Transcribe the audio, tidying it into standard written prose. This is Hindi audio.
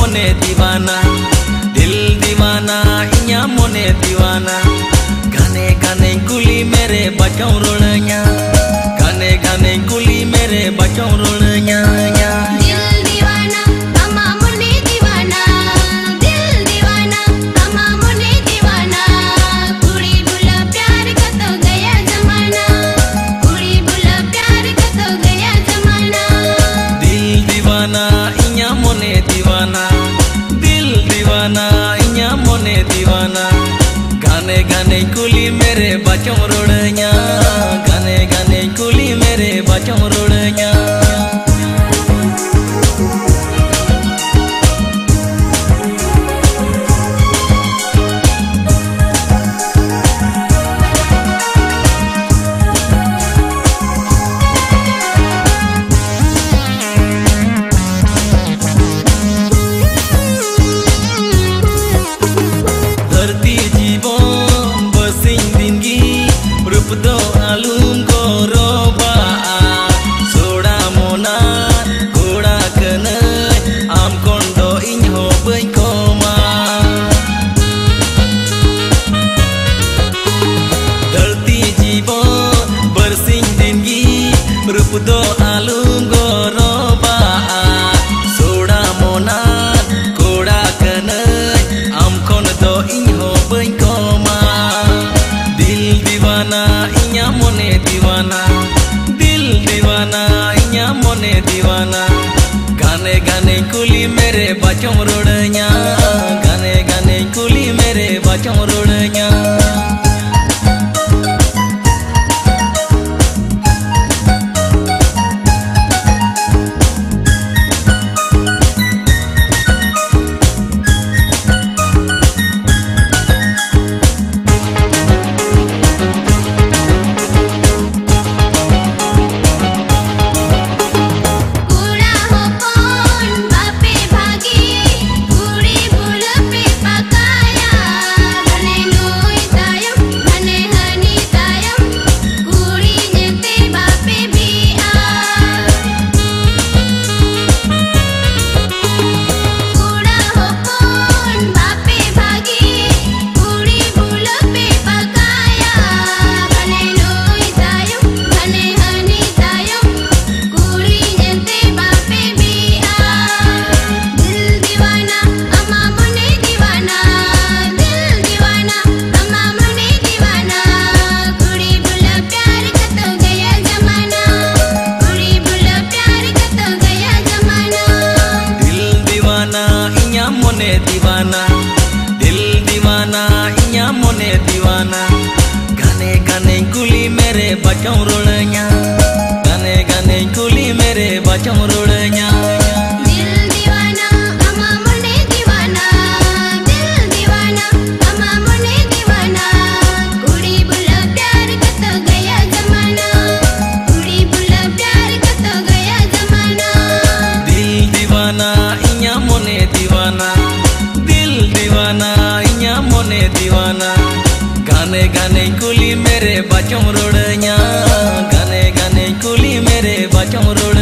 मोने दीवाना दिल दीवाना इन्या मोने दीवाना गाने गाने कुली मेरे बचों रोड़िया गाने गाने कुली मेरे बचों रोड़िया गाने गाने कुली मेरे बचों रोड़िया गाने गाने कुली मेरे बचों रोड़िया do alum goro ba soda mona goda kenai am kondo inho bai koma dharti jibon bersing tinggi rup do alum goro ba soda mona goda kenai am kondo inho bai koma dil dीवाना इन्या मोने दीवाना दिल दीवाना इन्या मोने दीवाना गाने गाने कुली मेरे बचों रोड़िया गाने गाने कुली मेरे बचों रोड़िया दीवाना दिल दीवाना इन्या मोने दीवाना गाने गाने कुली मेरे बचों रोड़िया गाने गाने कुली मेरे बचों रोड़िया दीवाना गाने गाने कुली मेरे बचों रोड़िया गाने गाने कुली मेरे बचों रोड़